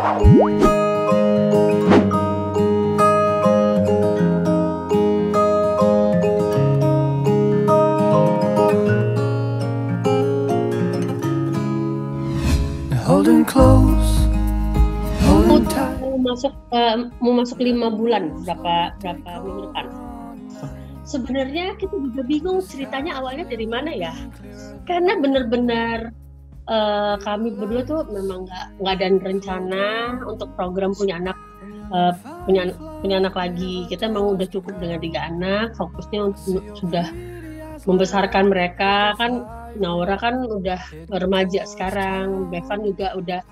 Holding close, holding tight. Mau masuk 5 bulan berapa minggu depan. Sebenarnya kita juga bingung ceritanya awalnya dari mana ya, karena benar-benar kami berdua tuh memang nggak ada rencana untuk program punya anak lagi. Kita memang udah cukup dengan 3 anak, fokusnya sudah membesarkan mereka. Kan Naura kan udah remaja sekarang, Bevan juga udah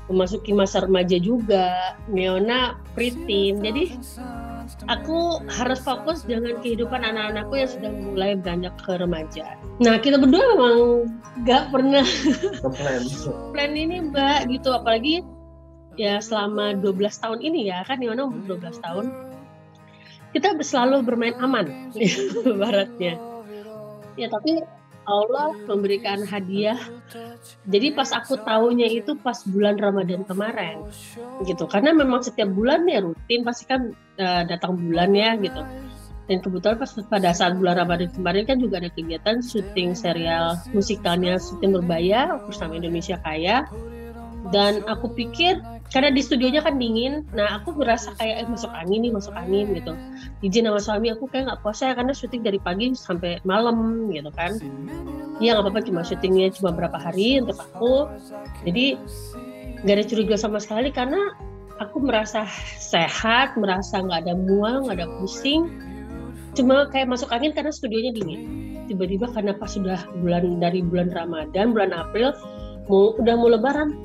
memasuki masa remaja juga, Miona preteen. Jadi aku harus fokus dengan kehidupan anak-anakku yang sudah mulai beranjak ke remaja. Nah, kita berdua memang gak pernah plan ini Mbak gitu, apalagi ya selama 12 tahun ini ya, kan Miona umur 12 tahun, kita selalu bermain aman baratnya. Ya tapi Allah memberikan hadiah. Jadi pas aku tahunya itu pas bulan Ramadan kemarin gitu, karena memang setiap bulan ya rutin pasti kan datang bulan ya gitu. Dan kebetulan pada saat bulan Ramadan kemarin kan juga ada kegiatan syuting serial musikalnya Syuting Berbaya bersama Indonesia Kaya. Dan aku pikir karena di studionya kan dingin, nah aku berasa kayak masuk angin gitu. Izin sama suami, aku kayak nggak puasa ya karena syuting dari pagi sampai malam gitu kan. Ya nggak apa-apa, cuma syutingnya cuma berapa hari untuk aku. Jadi nggak ada curiga sama sekali karena aku merasa sehat, merasa nggak ada mual, nggak ada pusing. Cuma kayak masuk angin karena studionya dingin. Tiba-tiba karena pas sudah dari bulan Ramadan, bulan April, udah mau Lebaran,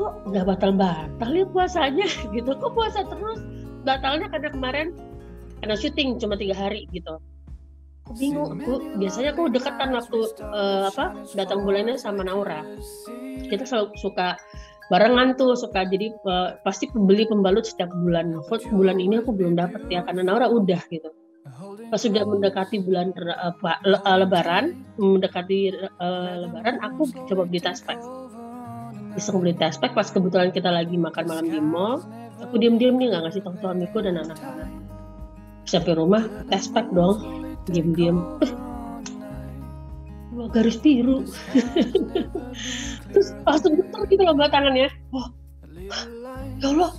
kok udah batal-batal ya puasanya gitu, kok puasa terus. Batalnya karena kemarin karena syuting cuma 3 hari gitu. Aku bingung, biasanya aku dekatan waktu datang bulannya sama Naura. Kita selalu suka barengan tuh, jadi pasti beli pembalut setiap bulan. Bulan ini aku belum dapat ya karena Naura udah gitu. Pas sudah mendekati bulan Lebaran, aku coba beli tas pack. Iseng beli tas pack pas kebetulan kita lagi makan malam di mall. Aku diam-diam nih nggak ngasih tahu suamiku dan anak-anak. Sampai rumah tas pack dong, diam-diam. Garis biru. Terus langsung getar gitu loh Mbak tangannya. Oh, ya Allah,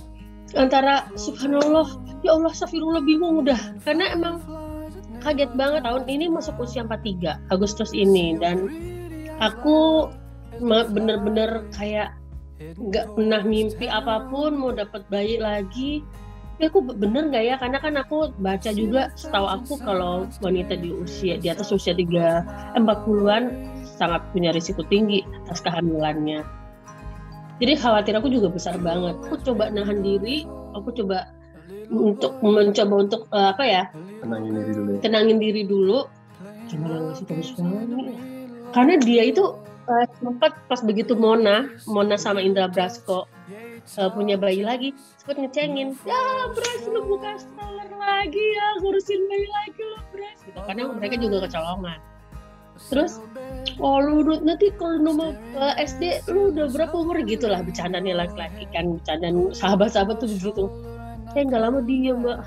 antara subhanallah, ya Allah, astagfirullah, bingung udah. Karena emang kaget banget, tahun ini masuk usia 43 Agustus ini, dan aku bener-bener kayak nggak pernah mimpi apapun mau dapat bayi lagi. Tapi aku bener nggak ya, karena kan aku baca juga, setahu aku kalau wanita di atas usia 40-an sangat punya risiko tinggi atas kehamilannya. Jadi khawatir aku juga besar banget. Aku coba nahan diri, aku coba mencoba untuk tenangin diri dulu. Cuma yang ngasih tahu suami, karena dia itu sempat pas begitu Mona sama Indra Brasko punya bayi lagi, sempat ngecengin, ya Bras lu buka stroller lagi ya, ngurusin bayi lagi lo Bras gitu, karena mereka juga kecolongan. Terus lu nanti kalau nomor SD lu udah berapa umur gitu lah, bercandanya laki-laki kan, bercandaan sahabat-sahabat tuh begitu. Saya nggak lama diem Mbak.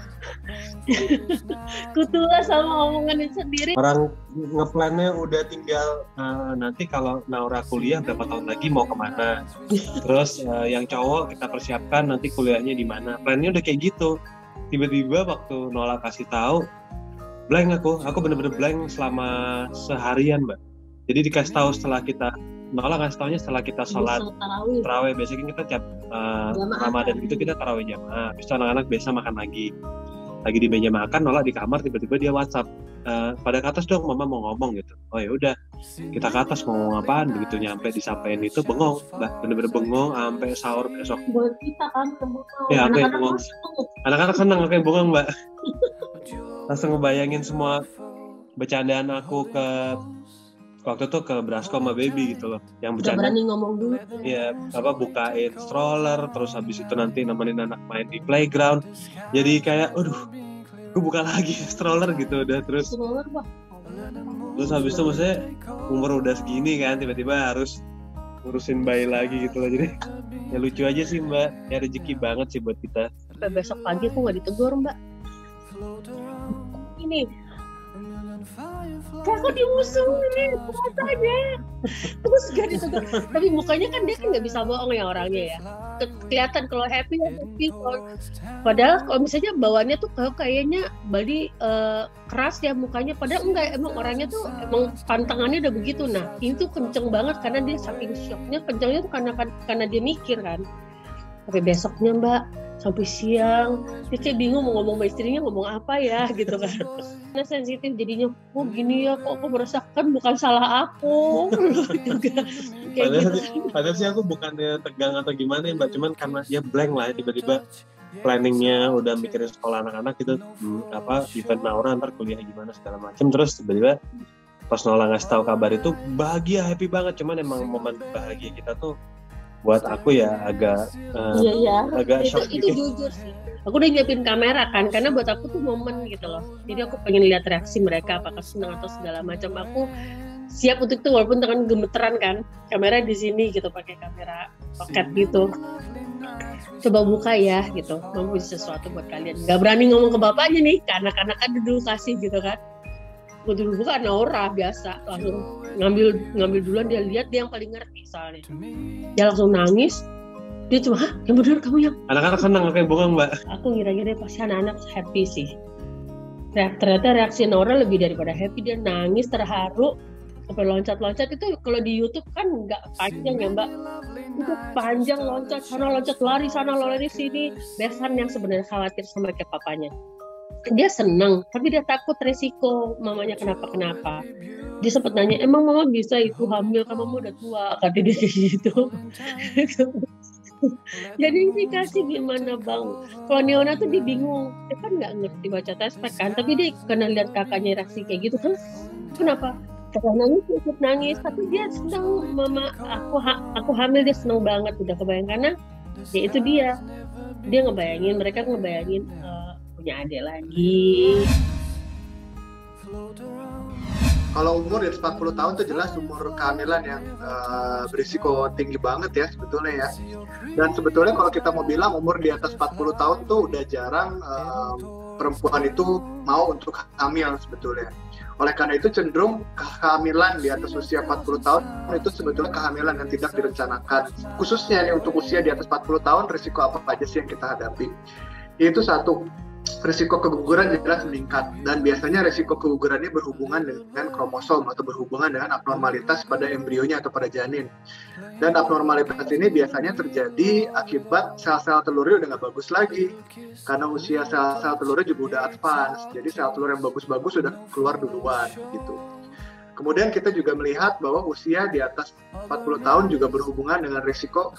Kutulah sama omongannya sendiri. Orang ngeplannya udah tinggal nanti kalau Naura kuliah berapa tahun lagi mau kemana. Terus yang cowok kita persiapkan nanti kuliahnya di mana. Plannya udah kayak gitu. Tiba-tiba waktu Nola kasih tahu, blank aku bener-bener blank selama seharian Mbak. Jadi dikasih tahu setelah kita Nola kasih taunya setelah kita sholat tarawih. Biasanya kita tiap Ramadan gitu kita tarawih jamaah. Habis itu anak-anak biasa makan lagi di meja makan. Nola di kamar, tiba-tiba dia WhatsApp, pada ke atas dong, mama mau ngomong gitu. Oh ya udah, kita ke atas mau ngomong apaan. Begitu nyampe disampaikan itu bengong, bener-bener bengong sampai sahur besok. Buat kita kan bengong. Ya aku yang bengong. Anak-anak senang aku yang bengong Mbak. Langsung ngebayangin semua bercandaan aku waktu itu ke Brasko sama Baby gitu loh, yang bercanda. Berani ngomong dulu. Iya, bukain stroller, terus habis itu nanti nemenin anak main di playground. Jadi kayak, gue buka lagi stroller gitu udah terus. Terus habis itu maksudnya umur udah segini kan, tiba-tiba harus ngurusin bayi lagi gitu loh. Jadi ya lucu aja sih Mbak, ya rezeki banget sih buat kita. Sampai besok pagi aku nggak ditegur Mbak. Ini kayak aku dimusuhin rasanya. Terus gak ditegur. Tapi mukanya kan dia kan nggak bisa bohong ya orangnya ya. Kelihatan kalau happy. Padahal kalau misalnya bawaannya tuh kayaknya Bali keras ya mukanya. Padahal enggak, emang orangnya tuh emang pantangannya udah begitu. Nah ini tuh kenceng banget karena dia saking shocknya, kencengnya tuh karena dia mikir kan. Sampai besoknya Mbak, sampai siang, dia kayak bingung mau ngomong sama istrinya ngomong apa ya gitu kan. Nah sensitif jadinya, oh gini ya kok aku merasakan bukan salah aku. Padahal sih aku bukannya tegang atau gimana ya Mbak, cuman karena ya blank lah ya, tiba-tiba planningnya udah mikirin sekolah anak-anak gitu, event Naura ntar kuliah gimana segala macem, terus tiba-tiba pas Nola ngasih tahu kabar itu bahagia, happy banget, cuman emang momen bahagia kita tuh buat aku ya agak shock itu jujur sih. Aku udah nyiapin kamera kan, karena buat aku tuh momen gitu loh. Jadi aku pengen lihat reaksi mereka, apakah senang atau segala macam. Aku siap untuk itu walaupun tangan gemeteran kan. Kamera di sini gitu, pakai kamera pocket gitu. Coba buka ya gitu, mau punya sesuatu buat kalian. Gak berani ngomong ke bapaknya nih, karena anak-anak kan dulu kasih gitu kan. Gue dulu buka Naura biasa, langsung ngambil duluan, dia lihat, dia yang paling ngerti soalnya. Dia langsung nangis, dia cuma, yang benar kamu yang. Anak-anak senang kayak bengong Mbak. Aku ngira-ngira pasti anak-anak happy sih. Ternyata reaksi Naura lebih daripada happy, dia nangis terharu, sampai loncat-loncat. Itu kalau di YouTube kan nggak panjang ya Mbak, itu panjang, loncat sana loncat lari sana lari sini. Bevan yang sebenarnya khawatir sama kayak papanya. Dia senang, tapi dia takut resiko mamanya kenapa-kenapa. Dia sempat nanya, emang mama bisa itu hamil kan mama udah tua, kata dia gitu. Jadi indikasi gimana bang? Kalau Neona tuh dia bingung, dia kan nggak ngerti baca tespek kan, tapi dia karena lihat kakaknya reaksi kayak gitu, kan kenapa? Kakak nangis, ikut nangis, tapi dia senang, mama aku hamil, dia senang banget, udah kebayang karena ya itu dia ngebayangin, mereka ngebayangin punya adik lagi. Kalau umur di atas 40 tahun itu jelas umur kehamilan yang berisiko tinggi banget ya sebetulnya ya. Dan sebetulnya kalau kita mau bilang umur di atas 40 tahun tuh udah jarang perempuan itu mau untuk hamil sebetulnya. Oleh karena itu cenderung kehamilan di atas usia 40 tahun itu sebetulnya kehamilan yang tidak direncanakan. Khususnya nih untuk usia di atas 40 tahun, risiko apa aja sih yang kita hadapi? Itu satu, risiko keguguran jelas meningkat, dan biasanya risiko kegugurannya berhubungan dengan kromosom atau berhubungan dengan abnormalitas pada embrionya atau pada janin. Dan abnormalitas ini biasanya terjadi akibat sel-sel telurnya udah nggak bagus lagi, karena usia sel-sel telurnya juga udah advance, jadi sel telur yang bagus-bagus sudah keluar duluan gitu. Kemudian kita juga melihat bahwa usia di atas 40 tahun juga berhubungan dengan risiko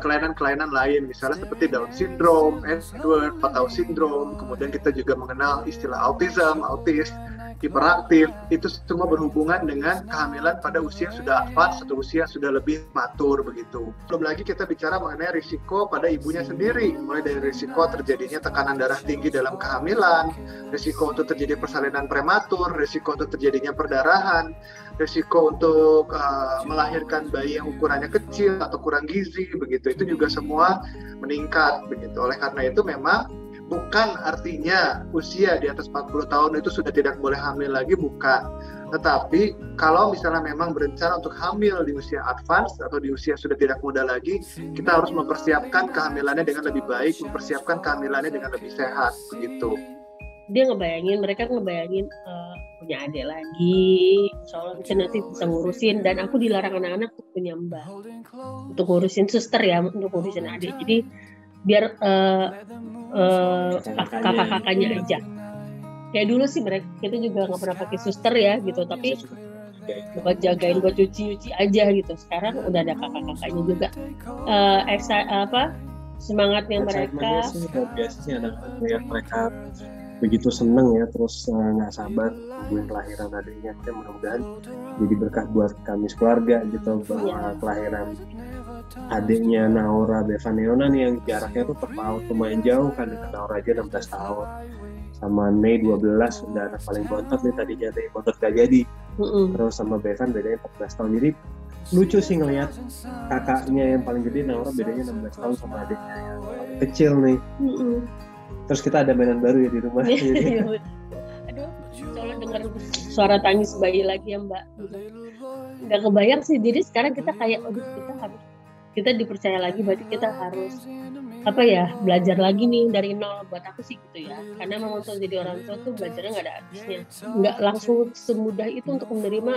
kelainan-kelainan lain, misalnya seperti Down syndrome, Edward, Patau syndrome. Kemudian kita juga mengenal istilah autism, autis, hiperaktif. Itu semua berhubungan dengan kehamilan pada usia sudah advance atau usia sudah lebih matur begitu. Belum lagi kita bicara mengenai risiko pada ibunya sendiri, mulai dari risiko terjadinya tekanan darah tinggi dalam kehamilan, risiko untuk terjadi persalinan prematur, risiko untuk terjadinya perdarahan, risiko untuk melahirkan bayi yang ukurannya kecil atau kurang gizi begitu. Itu juga semua meningkat begitu. Oleh karena itu memang bukan artinya usia di atas 40 tahun itu sudah tidak boleh hamil lagi, bukan. Tetapi kalau misalnya memang berencana untuk hamil di usia advance atau di usia sudah tidak muda lagi, kita harus mempersiapkan kehamilannya dengan lebih baik, mempersiapkan kehamilannya dengan lebih sehat begitu. Mereka ngebayangin punya adik lagi, soalnya kita nanti bisa ngurusin, dan aku dilarang anak-anak untuk punya mbak, untuk ngurusin suster ya, untuk ngurusin adik. Jadi biar kakak-kakaknya aja. Kayak dulu sih mereka kita juga nggak pernah pakai suster ya gitu, tapi buat jagain, buat cuci aja gitu. Sekarang udah ada kakak-kakaknya juga. Semangatnya mereka. Biasanya anak-anak mereka begitu seneng ya, terus nggak sabar dengan kelahiran adiknya. Ya, mudah-mudahan jadi berkah buat kami keluarga gitu, bahwa kelahiran adiknya Naura Bevan Neona nih yang jaraknya tuh terpaut lumayan jauh kan, dengan Naura aja 16 tahun sama Mei 12 udah anak paling bontot nih, tadinya dari bontot gak jadi. Terus sama Bevan bedanya 14 tahun, jadi lucu sih ngelihat kakaknya yang paling gede Naura bedanya 16 tahun sama adiknya yang paling kecil nih. Terus kita ada mainan baru ya di rumah. Aduh, soalnya dengar suara tangis bayi lagi ya Mbak. Nggak kebayang sih, jadi sekarang kita kayak, aduh kita dipercaya lagi, berarti kita harus belajar lagi nih dari nol. Buat aku sih gitu ya, karena memang untuk jadi orang tua tuh belajarnya nggak ada habisnya, nggak langsung semudah itu untuk menerima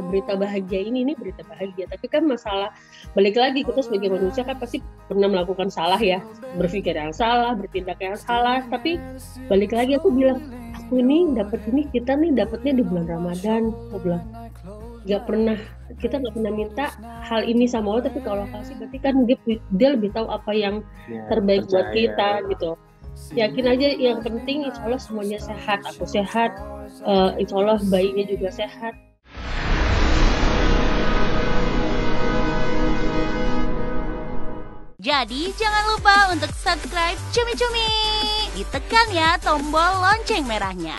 berita bahagia ini berita bahagia. Tapi kan masalah balik lagi, kita sebagai manusia kan pasti pernah melakukan salah ya, berpikir yang salah, bertindak yang salah. Tapi balik lagi aku bilang, aku ini dapat ini, kita nih dapatnya di bulan Ramadan. Aku bilang kita nggak pernah minta hal ini sama Allah, tapi kalau kasih berarti kan dia lebih tahu apa yang terbaik buat kita gitu. Yakin aja, yang penting insya Allah semuanya sehat, aku sehat, insya Allah bayinya juga sehat. Jadi jangan lupa untuk subscribe Cumi Cumi, ditekan ya tombol lonceng merahnya.